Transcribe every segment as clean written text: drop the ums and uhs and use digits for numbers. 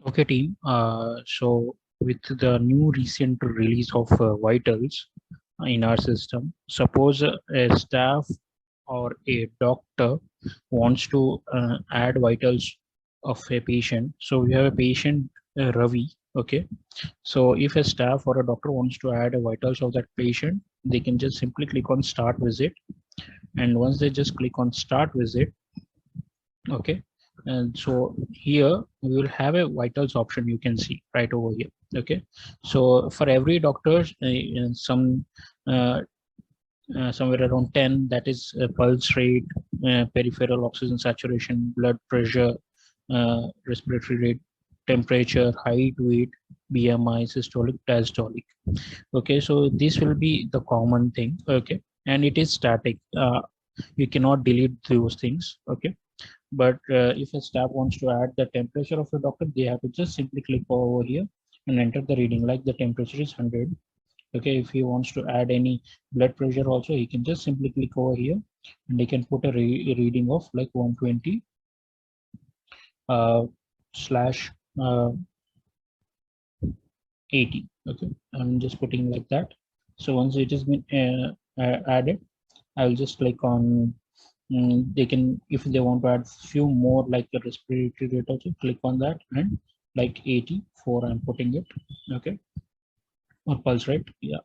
Okay, team. So with the new recent release of vitals in our system, suppose a staff or a doctor wants to add vitals of a patient. So we have a patient, Ravi. Okay. So if a staff or a doctor wants to add a vitals of that patient, they can just simply click on start visit. And once they just click on start visit, okay, and so here we will have a vitals option, you can see right over here. Okay, so for every doctors, some uh, somewhere around 10, that is pulse rate, peripheral oxygen saturation, blood pressure, respiratory rate, temperature, height, weight, BMI, systolic, diastolic. Okay, so this will be the common thing. Okay, and it is static. You cannot delete those things. Okay, but if a staff wants to add the temperature of a doctor, they have to just simply click over here and enter the reading, like the temperature is 100. Okay, if he wants to add any blood pressure also, he can just simply click over here and he can put a reading of like 120 slash 80. Okay, I'm just putting like that. So once it has been added, I'll just click on, they can, if they want to add few more like the respiratory rate also, click on that, and like 84 I'm putting it. Okay, or pulse rate. Yeah,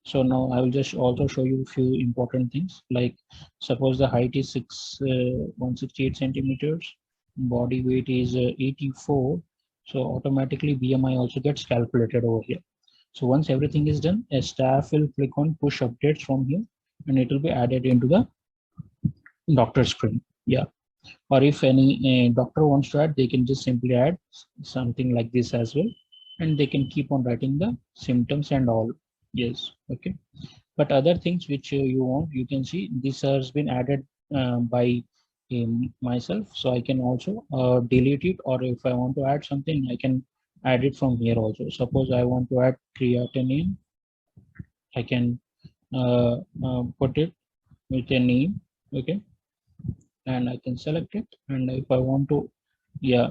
so now I will just also show you a few important things, like suppose the height is 168 centimeters, body weight is 84, so automatically BMI also gets calculated over here. So once everything is done, a staff will click on push updates from here, and it will be added into the doctor screen. Yeah, or if any doctor wants to add, they can just simply add something like this as well, and they can keep on writing the symptoms and all. Yes. Okay, but other things which you want, you can see this has been added by myself, so I can also delete it, or if I want to add something, I can add it from here also. Suppose I want to add creatinine, I can put it with a name. Okay, and I can select it, and if I want to, yeah,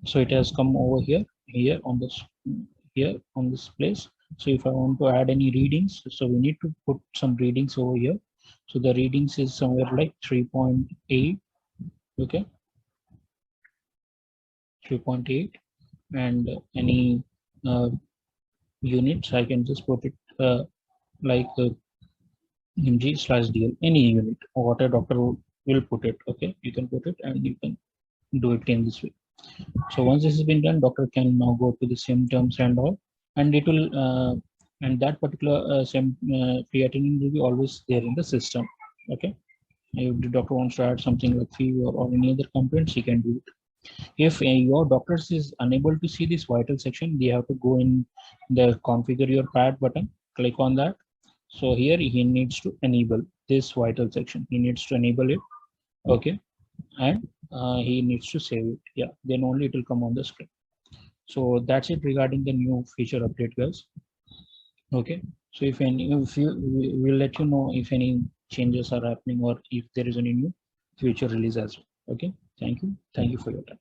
so it has come over here on this, here on this place. So if I want to add any readings, so we need to put some readings over here. So the readings is somewhere like 3.8. Okay, 3.8, and any uh, units, I can just put it like mg/dl, any unit or what a doctor will put it. Okay, you can put it and you can do it in this way. So once this has been done, doctor can now go to the symptoms and all, and it will and that particular creatinine will be always there in the system. Okay, if the doctor wants to add something like fever or any other complaints, he can do it. If your doctor is unable to see this vital section, they have to go in the configure your pad button, click on that. So here he needs to enable this vital section, he needs to enable it. Okay, and he needs to save it. Yeah, then only it will come on the screen. So that's it regarding the new feature update, guys. Okay, so if any, if you, we'll let you know if any changes are happening or if there is any new future release as well. Okay, thank you for your time.